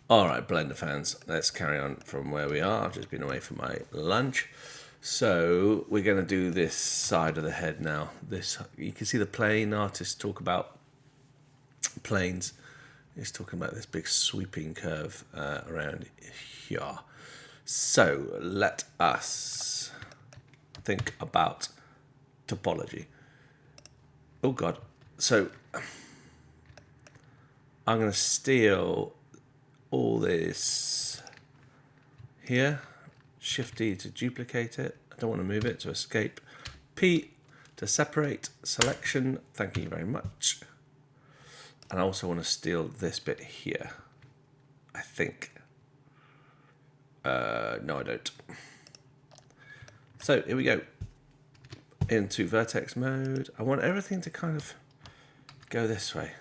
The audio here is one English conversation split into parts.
All right, Blender fans, let's carry on from where we are. I've just been away for my lunch. So we're going to do this side of the head now. This, you can see the plane artists talk about planes. He's talking about this big sweeping curve around here. So let us think about topology. Oh God. So I'm going to steal all this here. Shift D to duplicate it. I don't want to move it, to escape. P to separate. Selection. Thank you very much. And I also want to steal this bit here. I think. No, I don't. So here we go. Into vertex mode. I want everything to kind of go this way.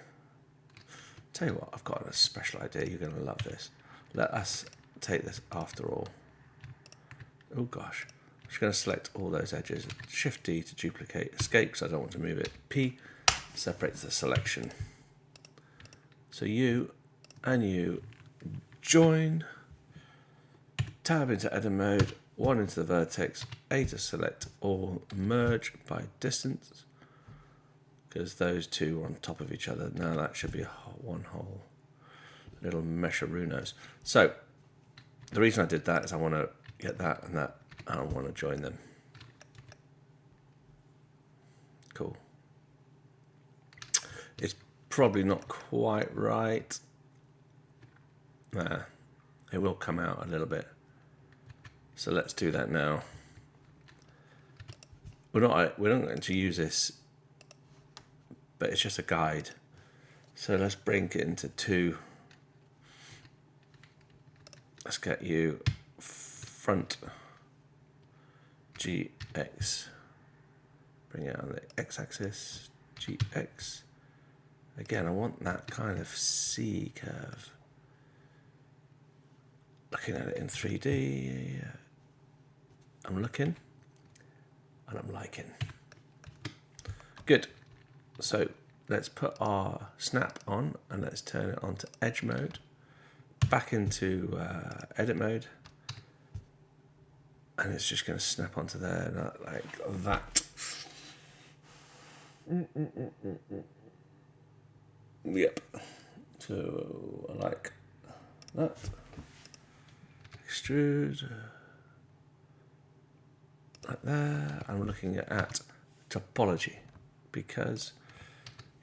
Tell you what, I've got a special idea. You're going to love this. Let us take this after all. Oh gosh. I'm just going to select all those edges. Shift D to duplicate. Escape, because I don't want to move it. P separates the selection. So you and you join. Tab into edit mode. 1 into the vertex. A to select all. Merge by distance. Because those two are on top of each other. Now that should be one whole little mesherunos. So the reason I did that is I want to get that and that. I don't want to join them. Cool. It's probably not quite right. Nah, it will come out a little bit. So let's do that now. We're not going to use this, but it's just a guide. So let's bring it into 2. Let's get you front GX. Bring it on the X-axis, GX. Again, I want that kind of C curve. Looking at it in 3D. I'm looking and I'm liking. Good. So let's put our snap on and let's turn it on to edge mode. Back into edit mode. And it's just going to snap onto there like that. Yep. So I like that. Extrude. Like there. I'm looking at topology because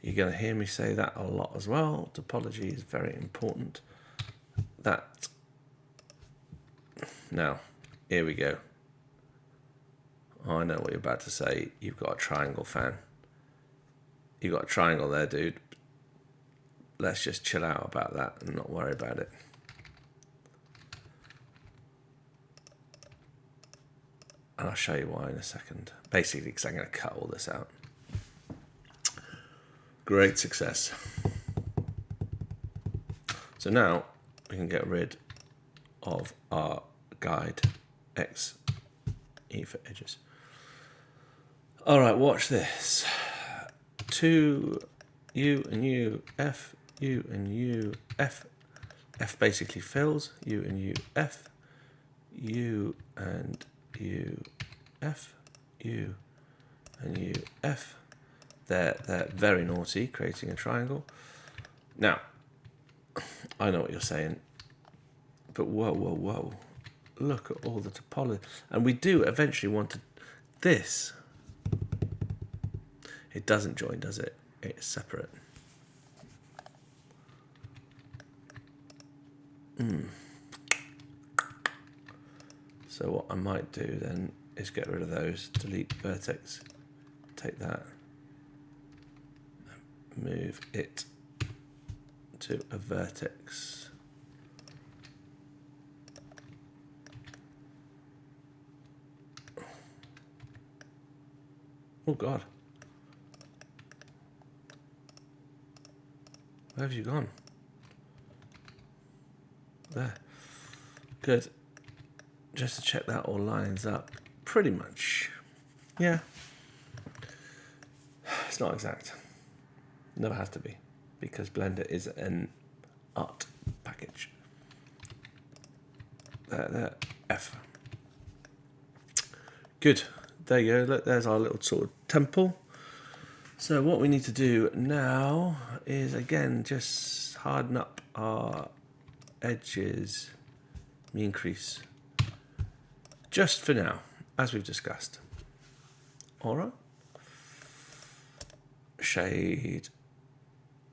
you're going to hear me say that a lot as well. Topology is very important. That. Now, here we go. Oh, I know what you're about to say. You've got a triangle fan. You've got a triangle there, dude. Let's just chill out about that and not worry about it. And I'll show you why in a second. Basically, because I'm going to cut all this out. Great success. So now we can get rid of our guide X, E for edges. All right, watch this. 2 U and U, F, U and U, F. F basically fills. U and U, F. U and U, F. U and U, F. They're very naughty, creating a triangle. Now, I know what you're saying, but whoa, whoa, whoa. Look at all the topology. And we do eventually want to... This. It doesn't join, does it? It's separate. So what I might do then is get rid of those, delete vertex, take that, move it to a vertex. Oh God. Where have you gone? There. Good. Just to check that all lines up. Pretty much. Yeah. It's not exact. Never has to be. Because Blender is an art package. There. F. Good. There you go. Look, there's our little sort of temple. So what we need to do now is, again, just harden up our edges. The increase. Just for now, as we've discussed. All right. Shade.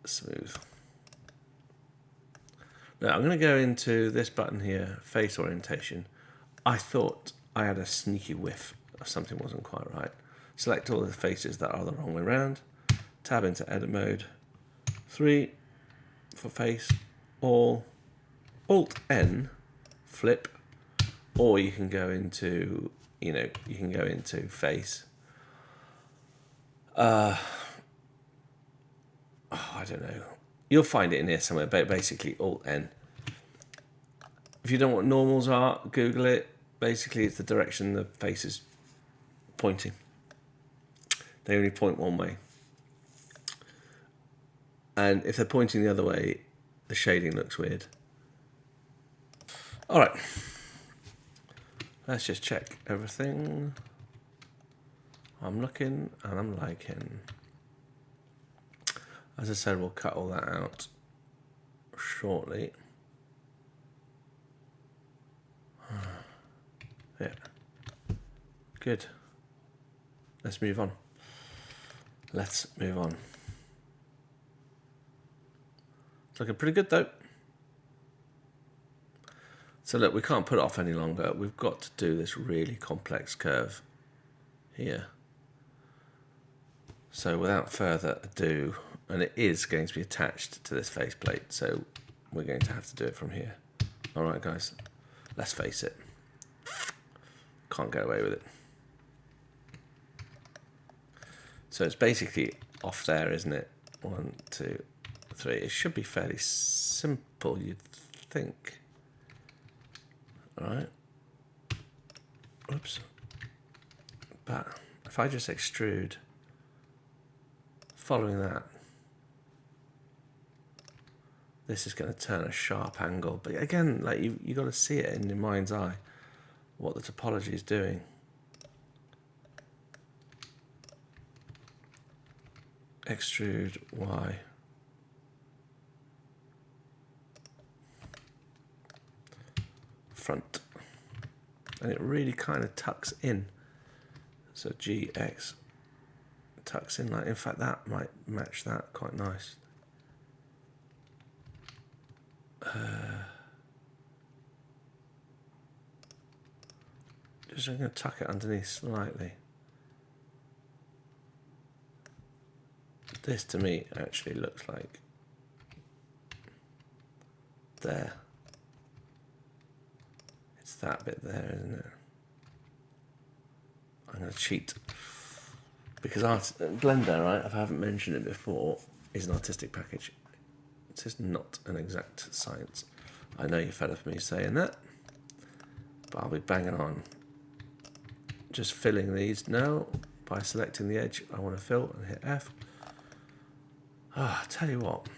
Smooth. Now I'm going to go into this button here, face orientation. I thought I had a sneaky whiff of something wasn't quite right. Select all the faces that are the wrong way around. Tab into edit mode. 3 for face, all. Alt N, flip. Or you can go into, you can go into face. I don't know. You'll find it in here somewhere, but basically Alt N. If you don't know what normals are, Google it. Basically, it's the direction the face is pointing. They only point one way. And if they're pointing the other way, the shading looks weird. All right. Let's just check everything. I'm looking and I'm liking. As I said, we'll cut all that out shortly. Yeah. Good. Let's move on. Let's move on. It's looking pretty good though. So look, we can't put it off any longer. We've got to do this really complex curve here. So without further ado, and it is going to be attached to this faceplate, so we're going to have to do it from here. All right, guys, let's face it. Can't get away with it. So it's basically off there, isn't it? 1, 2, 3. It should be fairly simple, you'd think. All right. Oops. But if I just extrude, following that, this is going to turn a sharp angle. But again, like you got to see it in your mind's eye, what the topology is doing. Extrude Y. Front. And it really kind of tucks in. So GX tucks in. Like, in fact, that might match that quite nice. Just I'm going to tuck it underneath slightly. This to me actually looks like there. It's that bit there, isn't it? I'm going to cheat because Blender, right? If I haven't mentioned it before, is an artistic package. It is not an exact science. I know you're fed up with me saying that, but I'll be banging on. Just filling these now by selecting the edge I want to fill and hit F. Ah, I tell you what,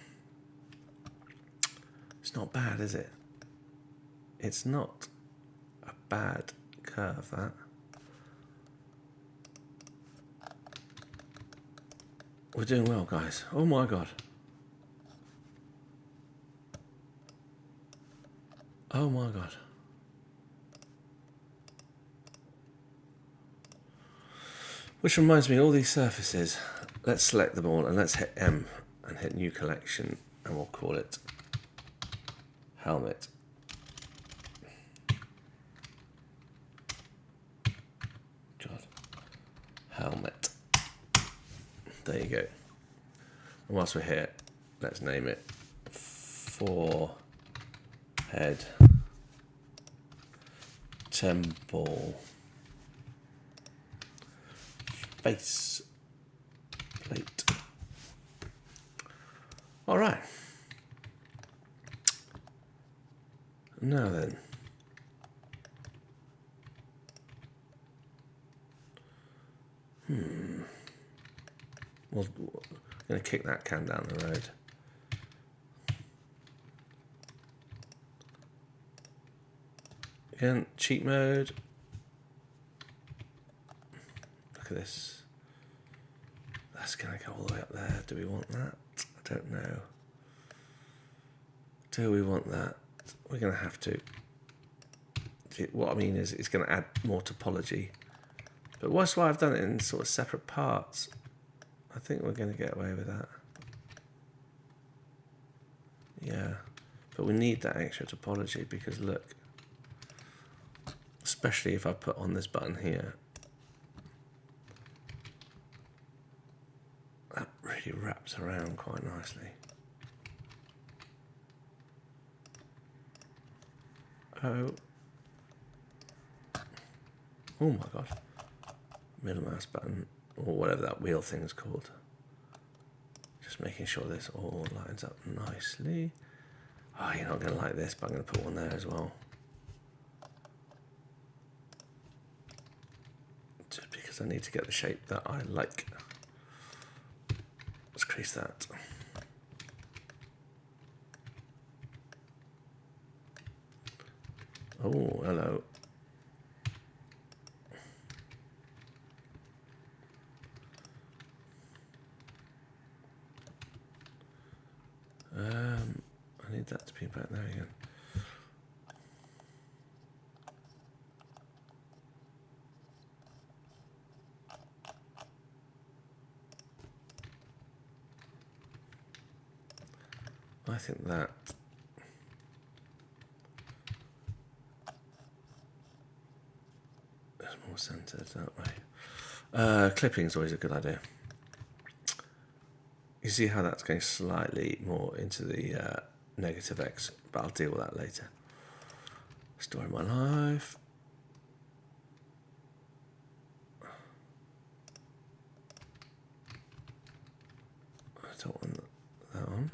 it's not bad, is it? It's not a bad curve, that. We're doing well, guys. Oh my God. Oh my God. Which reminds me, all these surfaces, let's select them all and let's hit M and hit new collection and we'll call it helmet. God. Helmet. There you go. And whilst we're here, let's name it forehead temple face plate. All right. Now then. We're going to kick that can down the road. Again, cheat mode. Look at this. That's going to go all the way up there. Do we want that? I don't know. Do we want that? We're going to have to. What I mean is it's going to add more topology. But that's why I've done it in sort of separate parts. I think we're going to get away with that. Yeah. But we need that extra topology because look. Especially if I put on this button here. That really wraps around quite nicely. Oh my god. Middle mouse button, or whatever that wheel thing is called. Just making sure this all lines up nicely. Oh, you're not going to like this, but I'm going to put one there as well. Just because I need to get the shape that I like. Let's crease that. Oh, hello. I need that to be back there again. I think that is more centered that way. Clipping is always a good idea. You see how that's going slightly more into the negative X, but I'll deal with that later. Story my life. I don't want that on.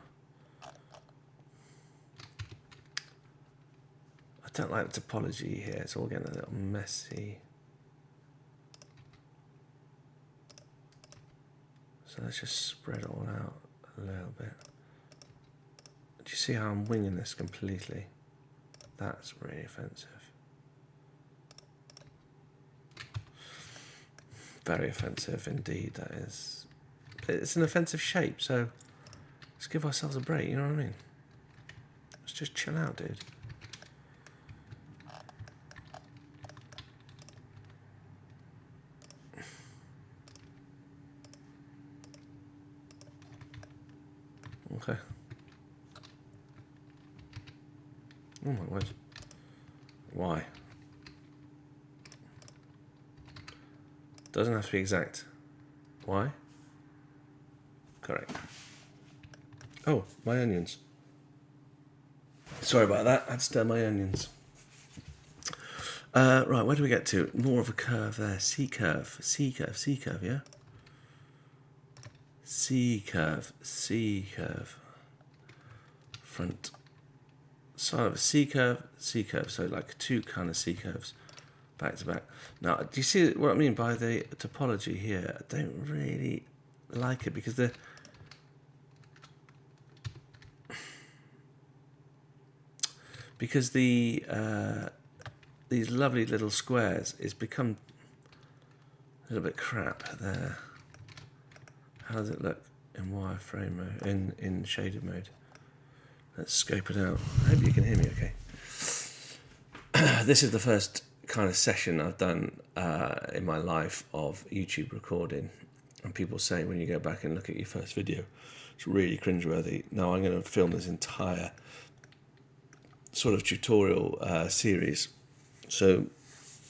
I don't like the topology here, it's all getting a little messy. So let's just spread it all out a little bit. Do you see how I'm winging this completely? That's really offensive. Very offensive indeed, that is. It's an offensive shape, so let's give ourselves a break, you know what I mean? Let's just chill out, dude. Okay. Oh my word. Why? Doesn't have to be exact. Why? Correct. Oh, my onions. Sorry about that. I had to stir my onions. Right, where do we get to? More of a curve there. C-curve. C-curve. C-curve, yeah? C-curve. C-curve. Front side of a C-curve. C-curve. So like two kind of C-curves. Back to back. Now, do you see what I mean by the topology here? I don't really like it because these lovely little squares is become a little bit crap there. How does it look in wireframe mode, in shaded mode? Let's scope it out. I hope you can hear me okay. This is the first kind of session I've done in my life of YouTube recording, and people say when you go back and look at your first video, it's really cringeworthy. Now I'm going to film this entire sort of tutorial series, so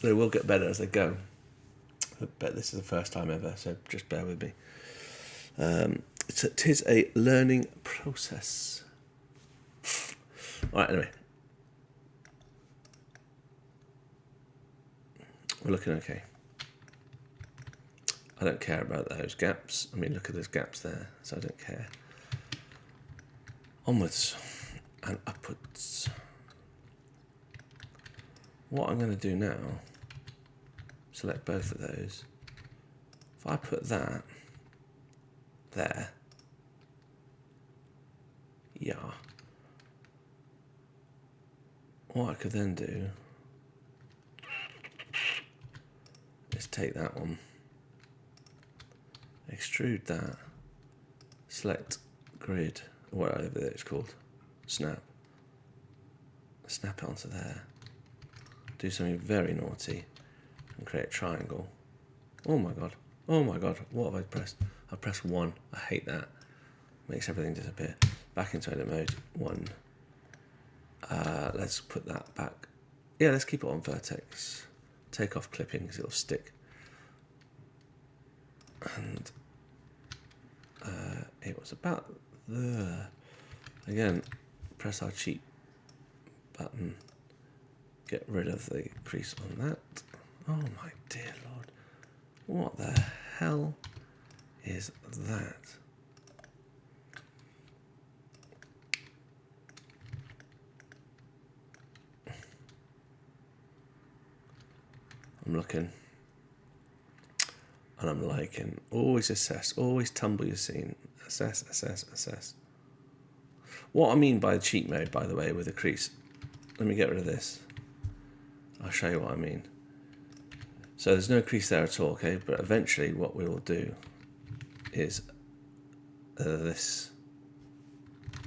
they will get better as they go. I bet this is the first time ever, so just bear with me. It is a learning process. Alright, anyway. We're looking okay. I don't care about those gaps. I mean, look at those gaps there, so I don't care. Onwards and upwards. What I'm going to do now, select both of those. If I put that there, yeah. What I could then do take that one, extrude that, select grid, or whatever it's called, snap it onto there, do something very naughty and create a triangle. Oh my god, what have I pressed? I pressed 1, I hate that, makes everything disappear. Back into edit mode, 1. Let's put that back. Yeah, let's keep it on vertex. Take off clipping because it'll stick. And it was about there. Again, press our cheat button. Get rid of the crease on that. Oh my dear lord. What the hell is that? I'm looking and I'm liking. Always assess, always tumble your scene. Assess, assess, assess. What I mean by cheat mode, by the way, with the crease. Let me get rid of this. I'll show you what I mean. So there's no crease there at all, okay? But eventually what we will do is this.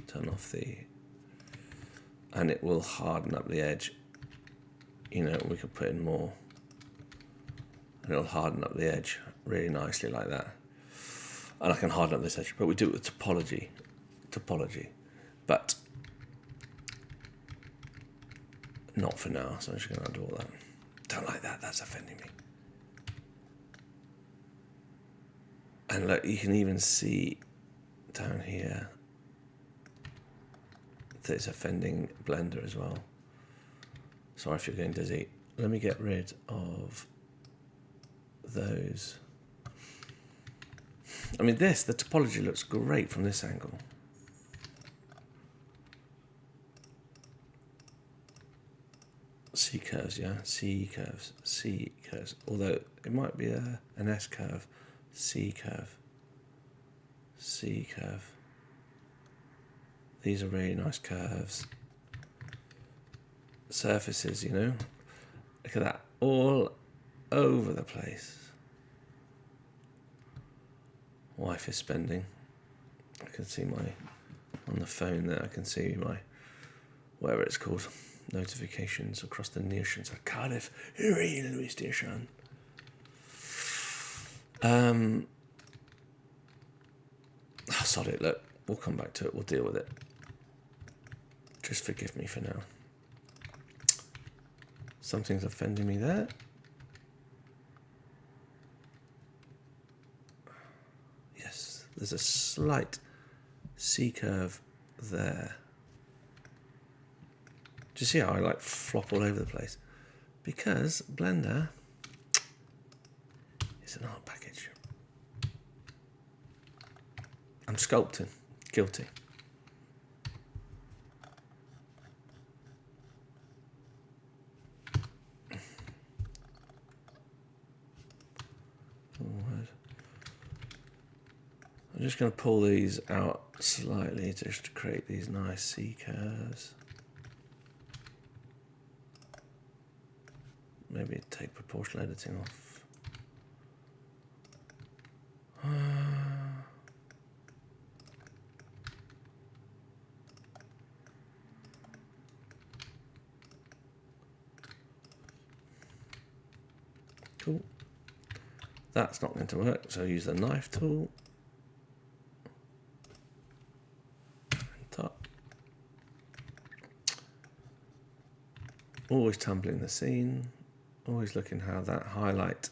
Turn off the... And it will harden up the edge. You know, we could put in more. And it'll harden up the edge really nicely like that. And I can harden up this edge, but we do it with topology. But not for now, so I'm just going to undo all that. Don't like that, that's offending me. And look, you can even see down here that it's offending Blender as well. Sorry if you're going dizzy. Let me get rid of those. I mean, the topology looks great from this angle. C curves, yeah, C curves, C curves. Although it might be an S curve, C curve, C curve. These are really nice curves. Surfaces, you know. Look at that, all over the place. Wife is spending. I can see my, on the phone there, I can see my, whatever it's called, notifications across the nations of Cardiff. Railway station. Oh, sorry, look, we'll come back to it, we'll deal with it. Just forgive me for now. Something's offending me there. Yes, there's a slight C curve there. Do you see how I like flop all over the place? Because Blender is an art package. I'm sculpting, guilty. I'm just going to pull these out slightly just to create these nice C curves. Maybe take proportional editing off. Cool. That's not going to work, so use the knife tool. Top. Always tumbling the scene. Always looking how that highlight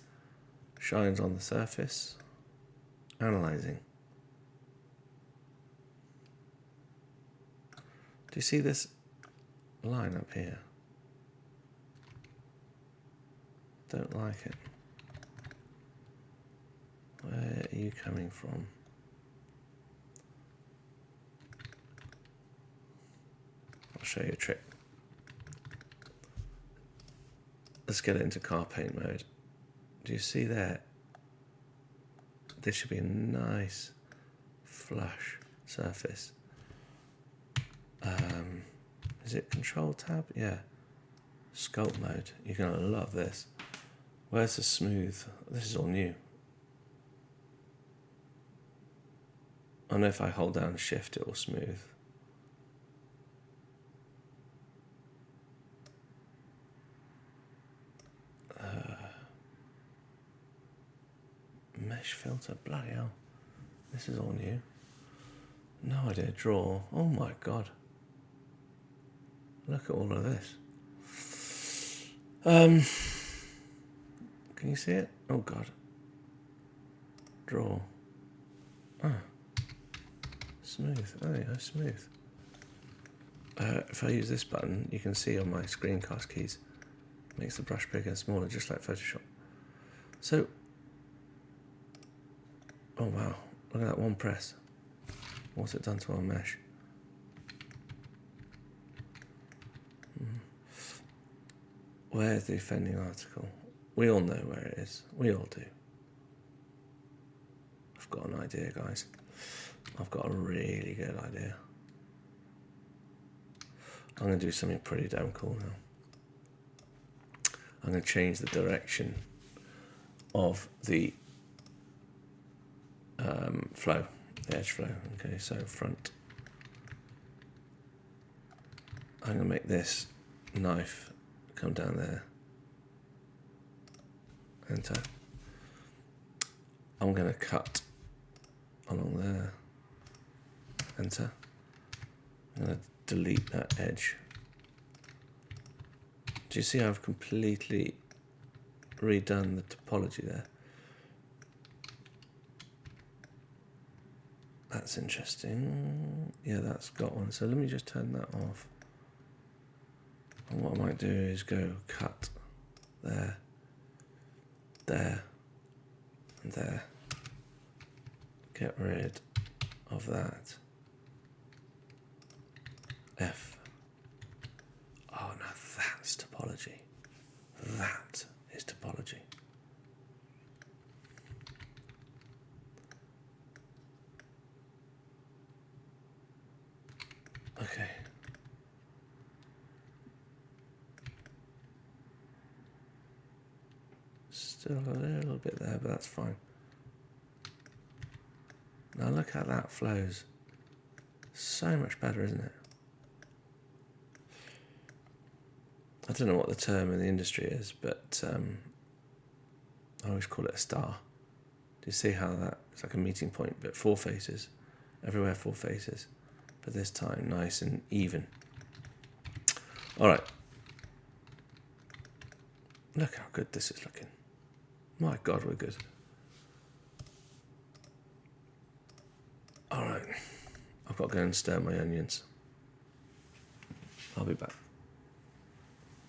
shines on the surface. Analyzing. Do you see this line up here? Don't like it. Where are you coming from? I'll show you a trick. Let's get it into car paint mode. Do you see there? This should be a nice flush surface. Is it Control Tab? Yeah. Sculpt mode. You're going to love this. Where's the smooth? This is all new. I know if I hold down shift it will smooth. Mesh filter, bloody hell. This is all new. No idea, draw. Oh my god. Look at all of this. Can you see it? Oh god. Draw. Ah. Smooth. Oh yeah, smooth. If I use this button, you can see on my screencast keys, it makes the brush bigger and smaller, just like Photoshop. So, oh wow, look at that one press. What's it done to our mesh? Where's the offending article? We all know where it is. We all do. I've got an idea, guys. I've got a really good idea. I'm going to do something pretty damn cool now. I'm going to change the direction of the flow, the edge flow. Okay, so front. I'm going to make this knife come down there. Enter. I'm going to cut along there. Enter. I'm going to delete that edge. Do you see how I've completely redone the topology there? That's interesting. Yeah, that's got one. So let me just turn that off. And what I might do is go cut there, there, and there. Get rid of that. F. Oh, now that's topology. That is topology. Okay. Still a little bit there, but that's fine. Now look how that flows. So much better, isn't it? I don't know what the term in the industry is, but I always call it a star. Do you see how that, it's like a meeting point, but four faces. Everywhere four faces. But this time nice and even. All right. Look how good this is looking. My God, we're good. All right. I've got to go and stir my onions. I'll be back.